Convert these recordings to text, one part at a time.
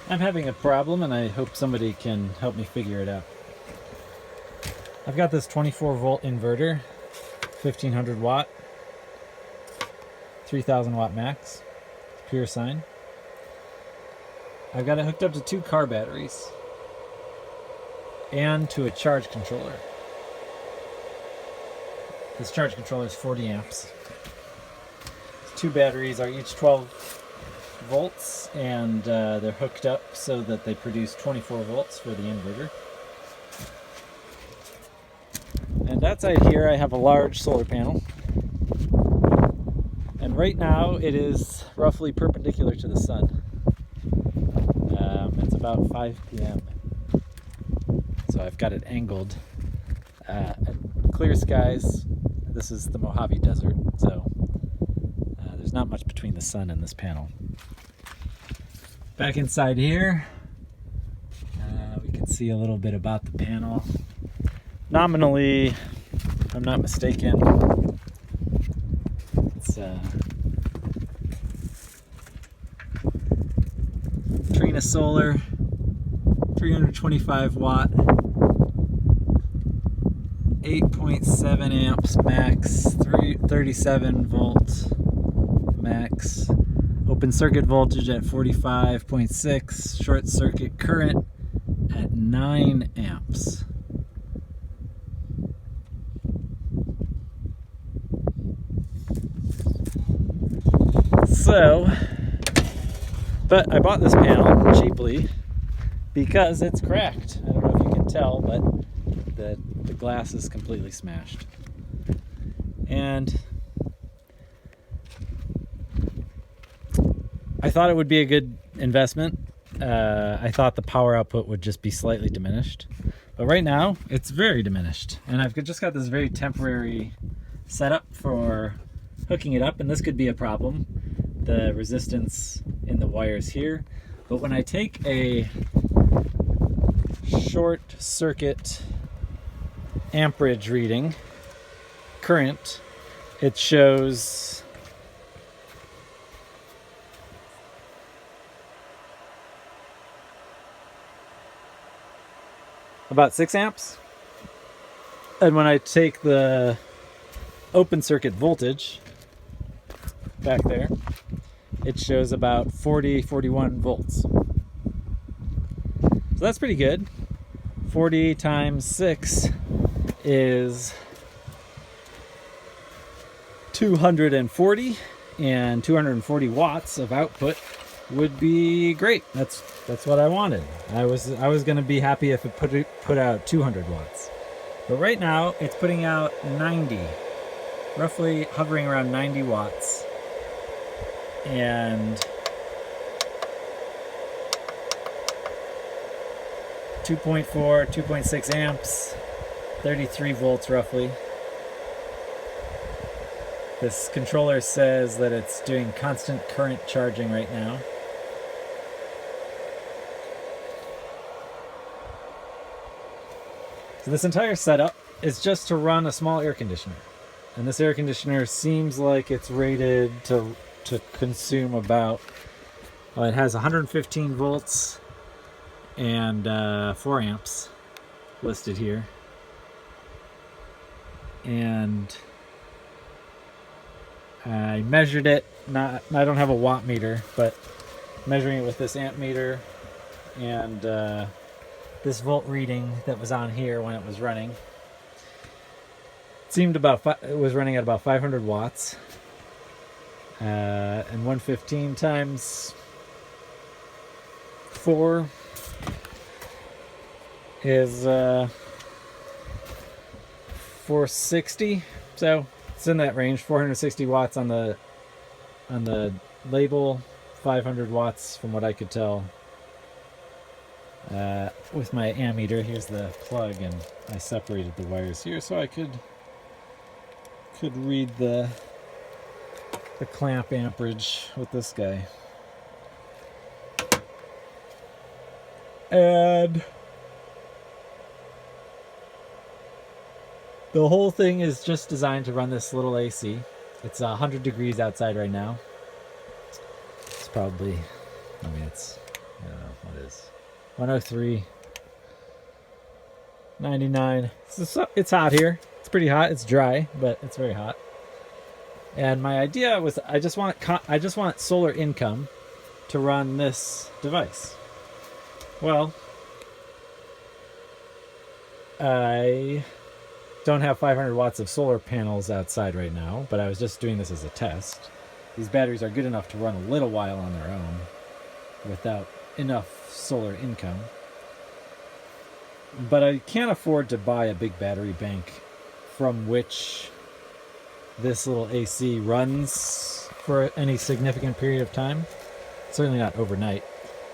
I'm having a problem and I hope somebody can help me figure it out. I've got this 24 volt inverter, 1500 watt, 3000 watt max, pure sine. I've got it hooked up to 2 car batteries and to a charge controller. This charge controller is 40 amps. 2 batteries are each 12 volts and they're hooked up so that they produce 24 volts for the inverter. And outside here I have a large solar panel, and right now it is roughly perpendicular to the sun. It's about 5 p.m. so I've got it angled. Clear skies. This is the Mojave Desert, so there's not much between the sun and this panel. Back inside here, we can see a little bit about the panel. Nominally, if I'm not mistaken, it's Trina solar, 325 watt, 8.7 amps max, 37 volt max. Open circuit voltage at 45.6, short circuit current at 9 amps. So, but I bought this panel cheaply because it's cracked. I don't know if you can tell, but the glass is completely smashed. And I thought it would be a good investment. I thought the power output would just be slightly diminished, but right now it's very diminished, and I've just got this very temporary setup for hooking it up, and this could be a problem, the resistance in the wires here. But when I take a short circuit amperage reading, current, it shows about 6 amps. And when I take the open circuit voltage back there, it shows about 41 volts. So that's pretty good. 40 times 6 is 240, and 240 watts of output would be great. That's what I wanted. I was going to be happy if it put out 200 watts. But right now it's putting out 90, roughly hovering around 90 watts. And 2.6 amps, 33 volts roughly. This controller says that it's doing constant current charging right now. So this entire setup is just to run a small air conditioner. And this air conditioner seems like it's rated to consume about, well, it has 115 volts and 4 amps listed here. And I measured it, I don't have a watt meter, but measuring it with this amp meter and this volt reading that was on here when it was running, it seemed it was running at about 500 watts. And 115 times 4 is 460. So it's in that range. 460 watts on the label, 500 watts from what I could tell with my ammeter. Here's the plug, and I separated the wires here so I could read the clamp amperage with this guy. And the whole thing is just designed to run this little AC. It's 100 degrees outside right now. It's probably, I mean, it's I don't know, what is 103.99. It's hot here. It's pretty hot. It's dry, but it's very hot. And my idea was I just want solar income to run this device. Well, I don't have 500 watts of solar panels outside right now, but I was just doing this as a test. These batteries are good enough to run a little while on their own without enough solar income. But I can't afford to buy a big battery bank from which this little AC runs for any significant period of time. Certainly not overnight.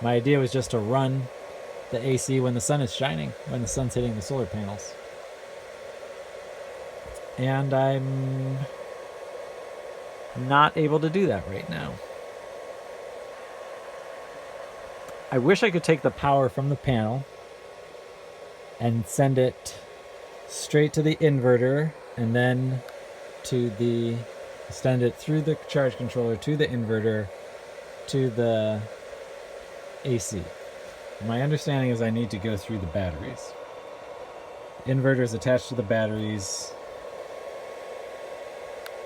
My idea was just to run the AC when the sun is shining, when the sun's hitting the solar panels. And I'm not able to do that right now. I wish I could take the power from the panel and send it straight to the inverter and then send it through the charge controller to the inverter to the AC. My understanding is I need to go through the batteries. The inverter is attached to the batteries.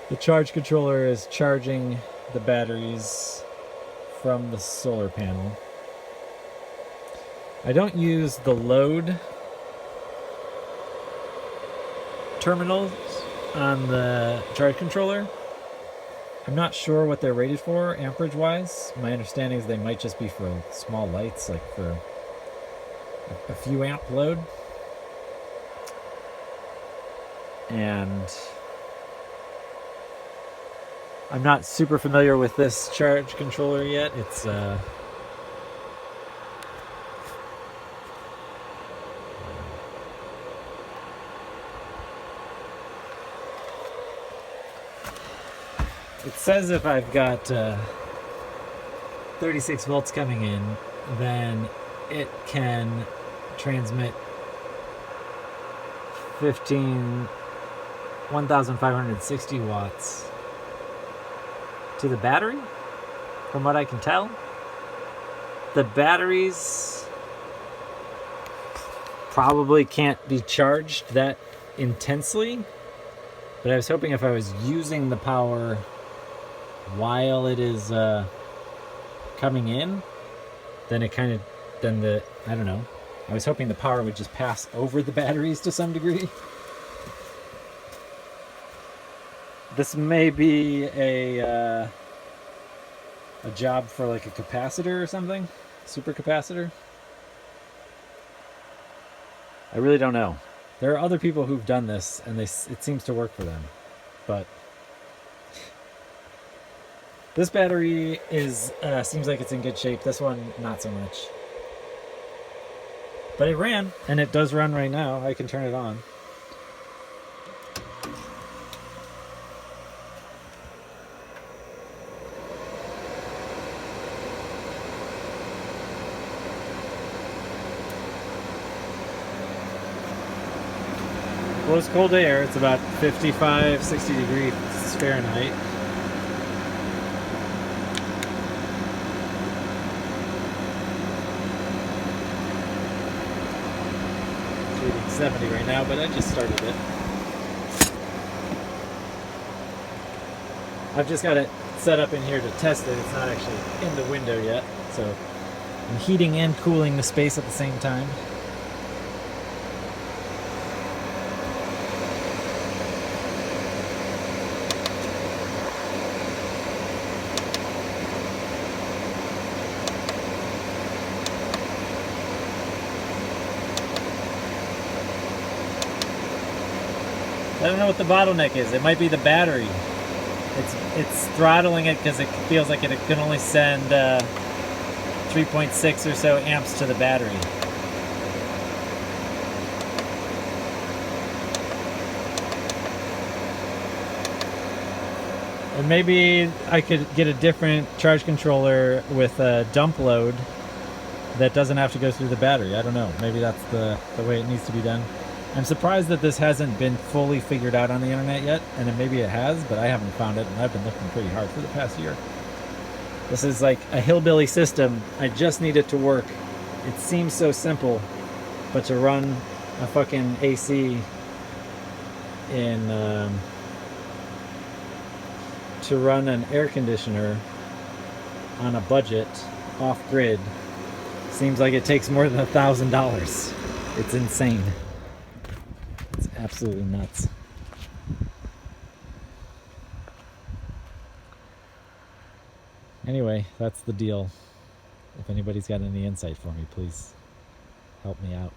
The charge controller is charging the batteries from the solar panel. I don't use the load terminals on the charge controller. I'm not sure what they're rated for amperage wise. My understanding is they might just be for small lights, like for a few amp load. And I'm not super familiar with this charge controller yet. It's it says if I've got 36 volts coming in, then it can transmit 1,560 watts to the battery, from what I can tell. The batteries probably can't be charged that intensely, but I was hoping if I was using the power while it is coming in, then I don't know. I was hoping the power would just pass over the batteries to some degree. This may be a job for like a capacitor or something, supercapacitor. I really don't know. There are other people who've done this, and it seems to work for them, but this battery seems like it's in good shape. This one, not so much. But it ran, and it does run right now. I can turn it on. Blows cold air. It's about 55, 60 degrees Fahrenheit. It's reading 70 right now, but I just started it. I've just got it set up in here to test it. It's not actually in the window yet, so I'm heating and cooling the space at the same time. I don't know what the bottleneck is. It might be the battery. It's throttling it because it feels like it can only send 3.6 or so amps to the battery. And maybe I could get a different charge controller with a dump load that doesn't have to go through the battery. I don't know. Maybe that's the way it needs to be done. I'm surprised that this hasn't been fully figured out on the internet yet, and maybe it has, but I haven't found it, and I've been looking pretty hard for the past year. This is like a hillbilly system. I just need it to work. It seems so simple, but to run a fucking AC in, to run an air conditioner on a budget, off-grid, seems like it takes more than $1,000. It's insane. It's absolutely nuts. Anyway, that's the deal. If anybody's got any insight for me, please help me out.